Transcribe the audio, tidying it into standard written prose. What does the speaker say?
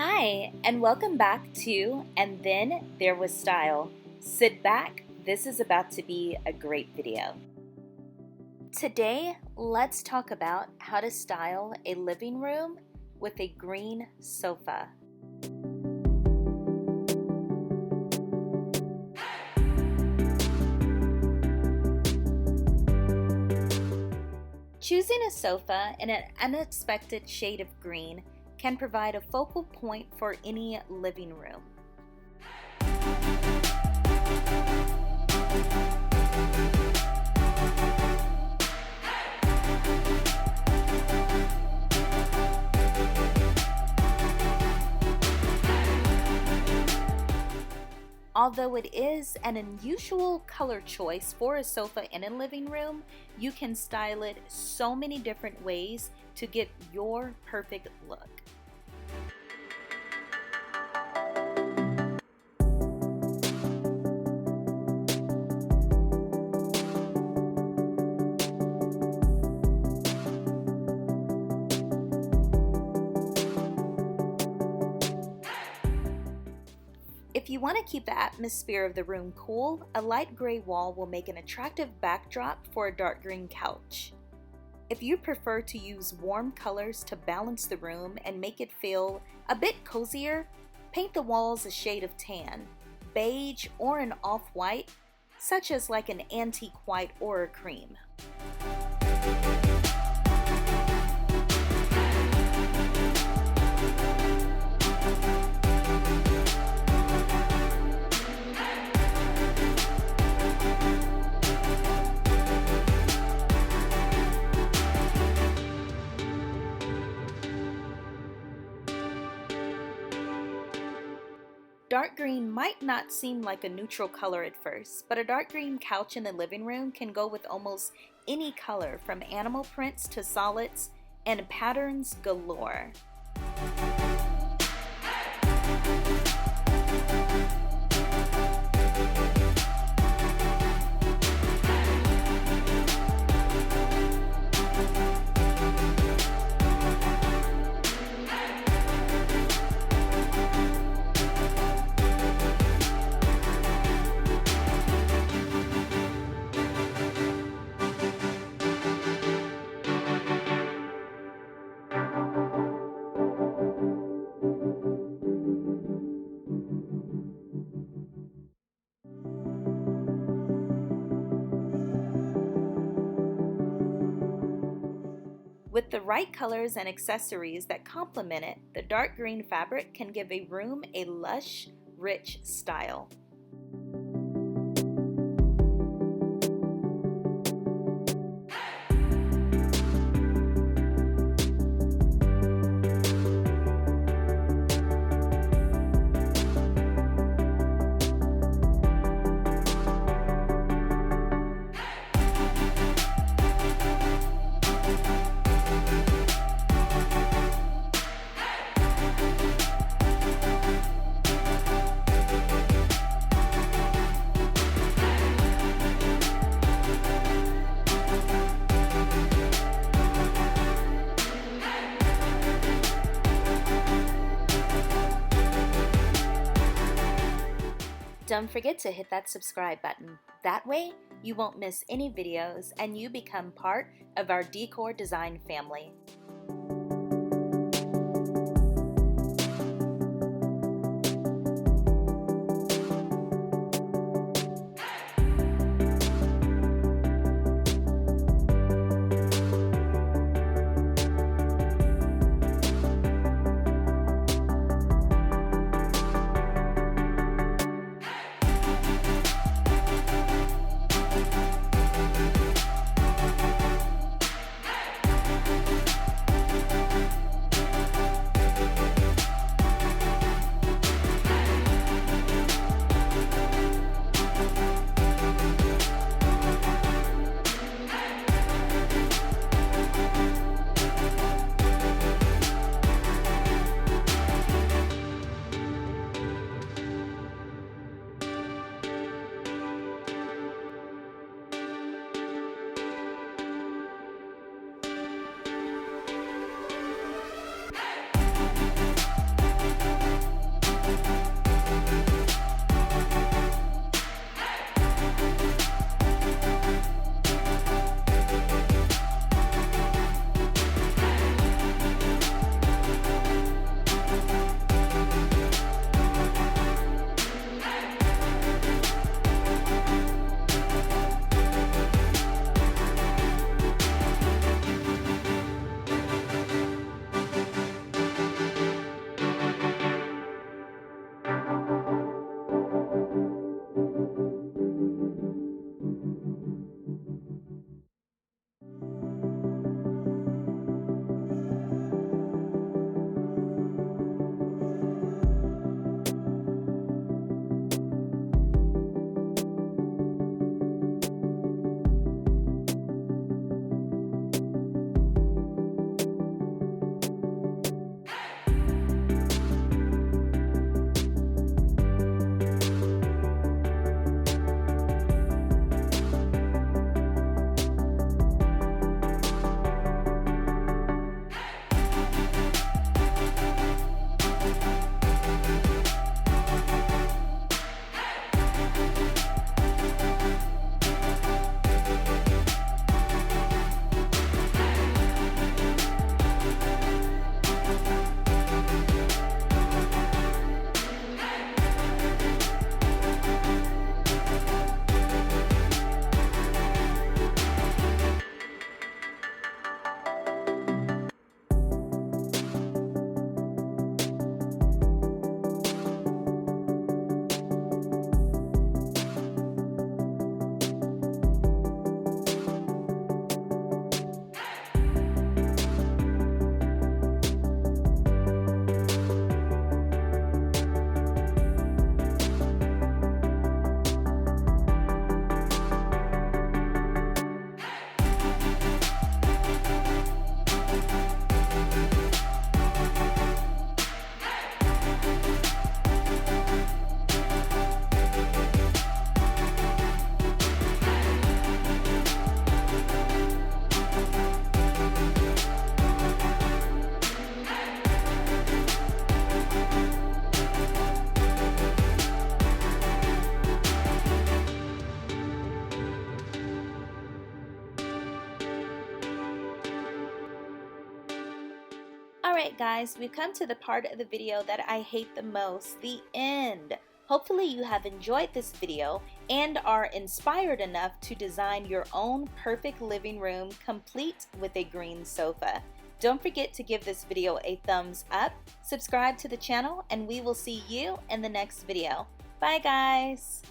Hi, and welcome back to And Then There Was Style. Sit back, this is about to be a great video. Today, let's talk about how to style a living room with a green sofa. Choosing a sofa in an unexpected shade of green can provide a focal point for any living room. Although it is an unusual color choice for a sofa in a living room, you can style it so many different ways to get your perfect look. If you want to keep the atmosphere of the room cool, a light gray wall will make an attractive backdrop for a dark green couch. If you prefer to use warm colors to balance the room and make it feel a bit cozier, paint the walls a shade of tan, beige, or an off-white, such as like an antique white or a cream. Dark green might not seem like a neutral color at first, but a dark green couch in the living room can go with almost any color, from animal prints to solids and patterns galore. With the right colors and accessories that complement it, the dark green fabric can give a room a lush, rich style. Don't forget to hit that subscribe button. That way, you won't miss any videos and you become part of our Decor design family. Alright guys, we've come to the part of the video that I hate the most, the end. Hopefully you have enjoyed this video and are inspired enough to design your own perfect living room complete with a green sofa. Don't forget to give this video a thumbs up, subscribe to the channel, and we will see you in the next video. Bye guys!